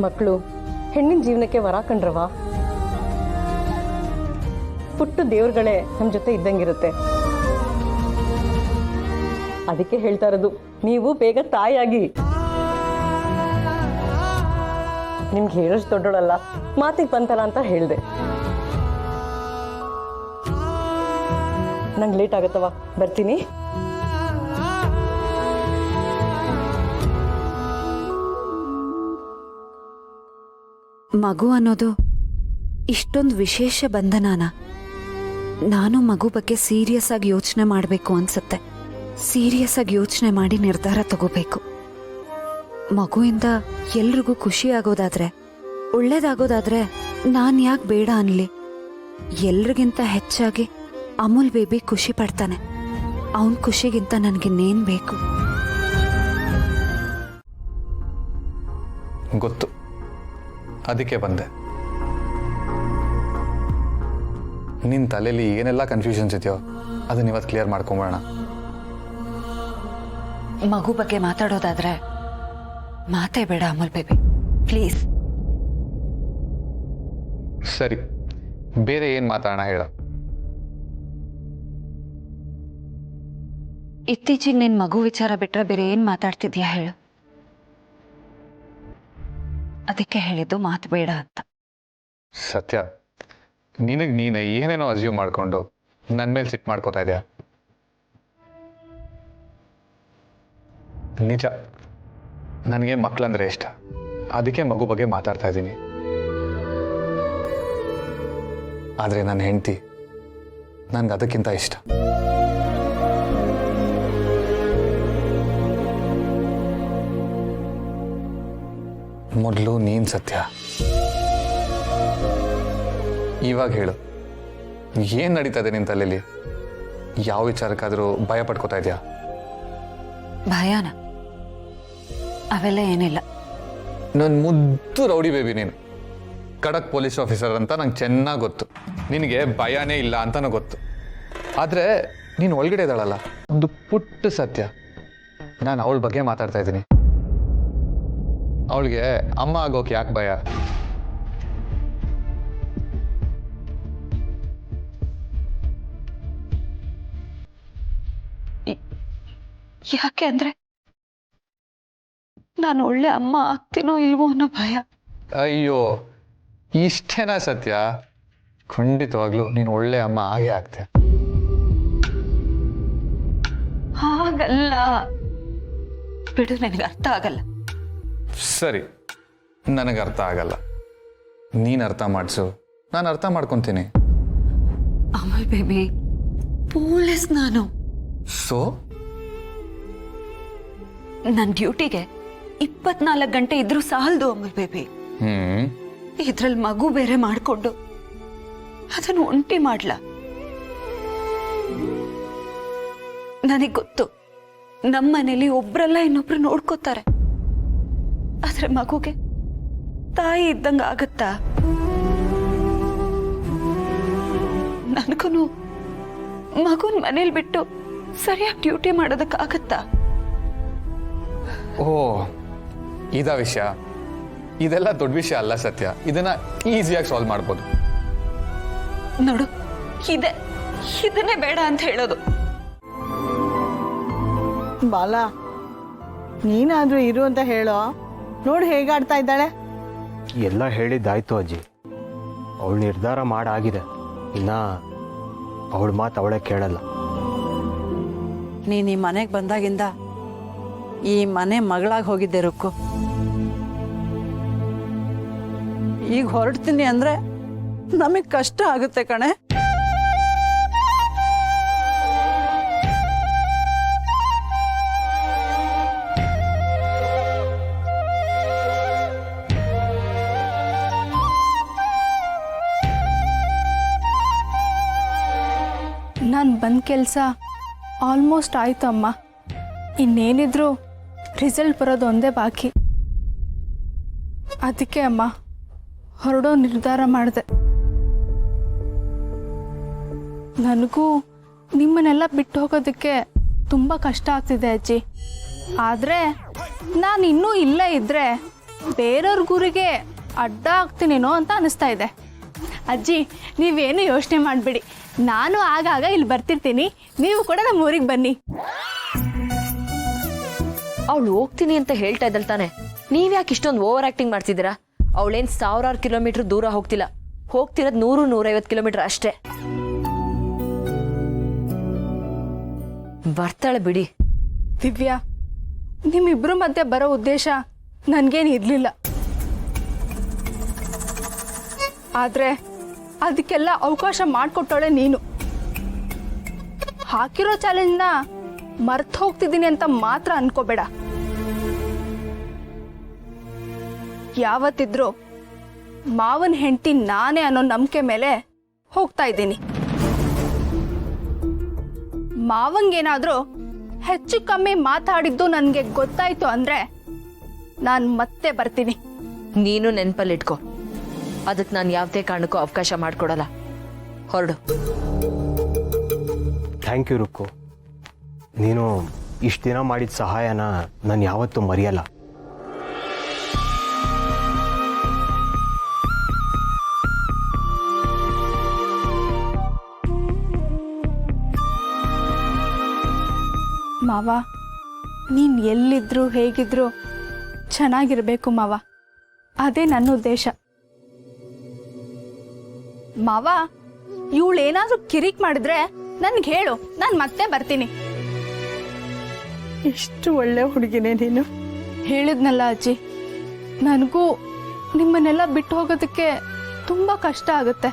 ಮಕ್ಕಳು ಹೆಣ್ಣಿನ ಜೀವನಕ್ಕೆ ವರ ಕಂಡ್ರವ. ಪುಟ್ಟು ದೇವ್ರುಗಳೇ ನಮ್ಮ ಜೊತೆ ಇದ್ದಂಗಿರುತ್ತೆ. ಅದಕ್ಕೆ ಹೇಳ್ತಾ ಇರೋದು, ನೀವು ಬೇಗ ತಾಯಿಯಾಗಿ. ನಿಮ್ಗೆ ಹೇಳೋಷ್ಟು ದೊಡ್ಡೋಳಲ್ಲ, ಮಾತಿಗೆ ಬಂತಲ್ಲ ಅಂತ ಹೇಳ್ದೆ. ನಂಗೆ ಲೇಟ್ ಆಗತ್ತವ, ಬರ್ತೀನಿ. ಮಗು ಅನ್ನೋದು ಇಷ್ಟೊಂದು ವಿಶೇಷ ಬಂಧನನ ನಾನು ಮಗು ಬಗ್ಗೆ ಸೀರಿಯಸ್ ಆಗಿ ಯೋಚನೆ ಮಾಡಬೇಕು ಅನ್ಸುತ್ತೆ. ಸೀರಿಯಸ್ ಆಗಿ ಯೋಚನೆ ಮಾಡಿ ನಿರ್ಧಾರ ತಗೋಬೇಕು. ಮಗುವಿಂದ ಎಲ್ರಿಗೂ ಖುಷಿ ಆಗೋದಾದ್ರೆ, ಒಳ್ಳೇದಾಗೋದಾದ್ರೆ ನಾನು ಯಾಕೆ ಬೇಡ ಅನ್ಲಿ? ಎಲ್ರಿಗಿಂತ ಹೆಚ್ಚಾಗಿ ಅಮೂಲ್ ಬೇಬಿ ಖುಷಿ ಪಡ್ತಾನೆ. ಅವನ ಖುಷಿಗಿಂತ ನನಗಿನ್ನೇನು ಬೇಕು? ಗೊತ್ತು, ಅದಕ್ಕೆ ಬಂದೆ. ನಿನ್ನ ತಲೆಯಲ್ಲಿ ಏನೆಲ್ಲ ಕನ್ಫ್ಯೂಷನ್ಸ್ ಇದೆಯೋ ಅದನ್ನ ಇವತ್ತು ಕ್ಲಿಯರ್ ಮಾಡ್ಕೊಂಬೋಣ. ಮಗು ಬಗ್ಗೆ ಮಾತಾಡೋದಾದ್ರೆ ಮಾತೇ ಬೇಡ ಅಮೂಲ್ ಬೇಬಿ, ಪ್ಲೀಸ್. ಸರಿ, ಬೇರೆ ಏನು ಮಾತಾಡೋಣ ಹೇಳ. ಇತ್ತೀಚೆಗೆ ನಿನ್ ಮಗು ವಿಚಾರ ಬಿಟ್ರೆ ಬೇರೆ ಏನ್ ಮಾತಾಡ್ತಿದ್ಯಾ ಹೇಳು? ಅದಕ್ಕೆ ಹೇಳಿದ್ದು ಮಾತು ಬೇಡ ಅಂತ. ಸತ್ಯ, ನಿನಗೆ ನೀನು ಏನೇನೋ ಅಸ್ಯೂಮ್ ಮಾಡ್ಕೊಂಡು ನನ್ನ ಮೇಲೆ ಸಿಟ್ಟು ಮಾಡ್ಕೋತಾ ಇದೆಯಾ? ನಿಜ, ನನಗೆ ಮಕ್ಕಳಂದ್ರೆ ಇಷ್ಟ. ಅದಕ್ಕೆ ಮಗು ಬಗ್ಗೆ ಮಾತಾಡ್ತಾ ಇದ್ದೀನಿ. ಆದರೆ ನನ್ನ ಹೆಂಡತಿ ನನ್ಗೆ ಅದಕ್ಕಿಂತ ಇಷ್ಟ. ಮೊದಲು ನೀನು ಸತ್ಯ, ಇವಾಗ ಹೇಳು, ಏನು ನಡೀತದೆ ನಿನ್ನ ತಲೆಯಲ್ಲಿ? ಯಾವ ವಿಚಾರಕ್ಕಾದರೂ ಭಯ ಪಡ್ಕೋತಾ ಇದೆಯಾ? ಭಯಾನ? ಅವೆಲ್ಲ ಏನಿಲ್ಲ. ನನ್ನ ಮುದ್ದು ರೌಡಿ ಬೇಬಿ ನೀನು. ಖಡಕ್ ಪೊಲೀಸ್ ಆಫೀಸರ್ ಅಂತ ನಂಗೆ ಚೆನ್ನಾಗಿ ಗೊತ್ತು. ನಿನಗೆ ಭಯನೇ ಇಲ್ಲ ಅಂತನೂ ಗೊತ್ತು. ಆದರೆ ನೀನು ಒಳಗಡೆ ಇದ್ದಾಳಲ್ಲ, ಒಂದು ಪುಟ್ಟ ಸತ್ಯ. ನಾನು ಅವಳ ಬಗ್ಗೆ ಮಾತಾಡ್ತಾ ಇದ್ದೀನಿ. ಅವಳಿಗೆ ಅಮ್ಮ ಆಗೋಕೆ ಯಾಕೆ ಭಯ? ಯಾಕೆ ಅಂದ್ರೆ ನಾನು ಒಳ್ಳೆ ಅಮ್ಮ ಆಗ್ತೀನೋ ಇಲ್ವೋ ಅನ್ನೋ ಭಯ. ಅಯ್ಯೋ, ಇಷ್ಟೇನಾ ಸತ್ಯ? ಖಂಡಿತವಾಗ್ಲೂ ನೀನು ಒಳ್ಳೆ ಅಮ್ಮ ಆಗೇ ಆಗ್ತೆ. ಹಾಗಲ್ಲ ಬಿಡು, ನನಗೆ ಅರ್ಥ ಆಗಲ್ಲ. ಸರಿ, ನನಗೆ ಅರ್ಥ ಆಗಲ್ಲ. ನೀನು ಅರ್ಥ ಮಾಡಿಸು, ನಾನು ಅರ್ಥ ಮಾಡ್ಕೊತೀನಿ. ಅಮೂಲ್ ಬೇಬಿ, ಪೊಲೀಸ್ ನಾನು. ಸೊ ನನ್ನ ಡ್ಯೂಟಿಗೆ 24 ಗಂಟೆ ಇದ್ರೂ ಸಾಲದು ಅಮೂಲ್ ಬೇಬಿ. ಇದ್ರಲ್ಲಿ ಮಗು ಬೇರೆ ಮಾಡ್ಕೊಂಡು ಅದನ್ನು ಒಂಟಿ ಮಾಡ್ಲ? ನನಗ್ ಗೊತ್ತು, ನಮ್ಮ ಮನೇಲಿ ಒಬ್ರಲ್ಲ ಇನ್ನೊಬ್ರು ನೋಡ್ಕೋತಾರೆ. ಆದ್ರೆ ಮಗುಗೆ ತಾಯಿ ಇದ್ದಂಗ ಆಗತ್ತಾ? ನನಗೂ ಮಗುನ್ ಮನೇಲಿ ಬಿಟ್ಟು ಸರಿಯಾಗಿ ಡ್ಯೂಟಿ ಮಾಡೋದಕ್ಕಾಗತ್ತಾ? ಓ, ಇದ ವಿಷಯ? ಇದೆಲ್ಲ ದೊಡ್ಡ ವಿಷಯ ಅಲ್ಲ ಸತ್ಯ. ಇದನ್ನ ಈಸಿಯಾಗಿ ಸಾಲ್ವ್ ಮಾಡ್ಬೋದು. ನೋಡು, ಇದನ್ನೇ ಬೇಡ ಅಂತ ಹೇಳೋದು. ಬಾಲ, ನೀನಾದ್ರೂ ಇರು ಅಂತ ಹೇಳೋ. ನೋಡಿ ಹೇಗಾಡ್ತಾ ಇದ್ದಾಳೆ. ಎಲ್ಲ ಹೇಳಿದ್ದಾಯ್ತು ಅಜ್ಜಿ. ಅವಳು ನಿರ್ಧಾರ ಮಾಡಾಗಿದೆ. ಇನ್ನ ಅವಳ ಮಾತು ಅವಳೇ ಕೇಳಲ್ಲ. ನೀನು ಈ ಮನೆಗೆ ಬಂದಾಗಿಂದ ಈ ಮನೆ ಮಗಳಾಗಿ ಹೋಗಿದ್ದೆ ರುಕ್ಕು. ಈಗ ಹೊರಡ್ತೀನಿ ಅಂದ್ರೆ ನಮಗೆ ಕಷ್ಟ ಆಗುತ್ತೆ ಕಣೆ. ನಾನು ಬಂದ ಕೆಲಸ ಆಲ್ಮೋಸ್ಟ್ ಆಯಿತು ಅಮ್ಮ. ಇನ್ನೇನಿದ್ರು ರಿಸಲ್ಟ್ ಬರೋದು ಒಂದೇ ಬಾಕಿ. ಅದಕ್ಕೆ ಅಮ್ಮ ಹೊರಡೋ ನಿರ್ಧಾರ ಮಾಡಿದೆ. ನನಗೂ ನಿಮ್ಮನ್ನೆಲ್ಲ ಬಿಟ್ಟು ಹೋಗೋದಕ್ಕೆ ತುಂಬ ಕಷ್ಟ ಆಗ್ತಿದೆ ಅಜ್ಜಿ. ಆದರೆ ನಾನು ಇನ್ನೂ ಇಲ್ಲೇ ಇದ್ದರೆ ಬೇರೆಯವ್ರ ಗುರಿಗೆ ಅಡ್ಡ ಆಗ್ತೀನೇನೋ ಅಂತ ಅನಿಸ್ತಾ ಇದೆ. ಅಜ್ಜಿ ನೀವೇನು ಯೋಚನೆ ಮಾಡಬೇಡಿ, ನಾನು ಆಗಾಗ ಇಲ್ಲಿ ಬರ್ತಿರ್ತೀನಿ, ನೀವು ಕೂಡ ನಮ್ಮ ಊರಿಗೆ ಬನ್ನಿ. ಅವಳು ಹೋಗ್ತೀನಿ ಅಂತ ಹೇಳ್ತಾ ಇದ್ದಲ್ ತಾನೆ, ನೀವ್ಯಾಕೆ ಇಷ್ಟೊಂದು ಓವರ್ ಆಕ್ಟಿಂಗ್ ಮಾಡ್ತಿದ್ದೀರಾ? ಅವಳೇನ್ 1000 ಕಿಲೋಮೀಟರ್ ದೂರ ಹೋಗ್ತಿಲ್ಲ, ಹೋಗ್ತಿರೋದು 100-150 ಕಿಲೋಮೀಟರ್ ಅಷ್ಟೇ. ಬರ್ತಾಳೆ ಬಿಡಿ. ದಿವ್ಯಾ, ನಿಮ್ಮಿಬ್ರು ಮಧ್ಯೆ ಬರೋ ಉದ್ದೇಶ ನನಗೇನು ಇರಲಿಲ್ಲ. ಆದರೆ ಅದಕ್ಕೆಲ್ಲ ಅವಕಾಶ ಮಾಡಿಕೊಟ್ಟವಳೆ ನೀನು. ಹಾಕಿರೋ ಚಾಲೆಂಜ್ನ ಮರ್ತು ಹೋಗ್ತಿದ್ದೀನಿ ಅಂತ ಮಾತ್ರ ಅನ್ಕೋಬೇಡ. ಯಾವತ್ತಿದ್ರೂ ಮಾವನ ಹೆಂಡತಿ ನಾನೇ ಅನ್ನೋ ನಂಬಿಕೆ ಮೇಲೆ ಹೋಗ್ತಾ ಇದ್ದೀನಿ. ಮಾವಂಗೇನಾದ್ರೂ ಹೆಚ್ಚು ಕಮ್ಮಿ ಮಾತಾಡಿದ್ದು ನನಗೆ ಗೊತ್ತಾಯ್ತು ಅಂದ್ರೆ ನಾನು ಮತ್ತೆ ಬರ್ತೀನಿ. ನೀನು ನೆನ್ಪಲ್ಲಿಟ್ಕೋ, ಅದಕ್ಕೆ ನಾನು ಯಾವುದೇ ಕಾರಣಕ್ಕೂ ಅವಕಾಶ ಮಾಡಿಕೊಡಲ್ಲ. ಹೊರಡು. Thank you Rukku. ನೀನು ಇಷ್ಟು ದಿನ ಮಾಡಿದ ಸಹಾಯನ ನಾನು ಯಾವತ್ತೂ ಮರೆಯಲ್ಲ. ಮಾವ, ನೀನು ಎಲ್ಲಿದ್ರು ಹೇಗಿದ್ರು ಚೆನ್ನಾಗಿರ್ಬೇಕು ಮಾವ, ಅದೇ ನನ್ನ ಉದ್ದೇಶ. ಮಾವ, ಇವಳೇನಾದ್ರೂ ಕಿರಿಕ್ ಮಾಡಿದ್ರೆ ನನ್ಗೆ ಹೇಳು, ನಾನು ಮತ್ತೆ ಬರ್ತೀನಿ. ಎಷ್ಟು ಒಳ್ಳೆ ಹುಡುಗಿನೇ ನೀನು. ಹೇಳಿದ್ನಲ್ಲ ಅಜ್ಜಿ, ನನಗೂ ನಿಮ್ಮನ್ನೆಲ್ಲ ಬಿಟ್ಟು ಹೋಗೋದಕ್ಕೆ ತುಂಬ ಕಷ್ಟ ಆಗುತ್ತೆ.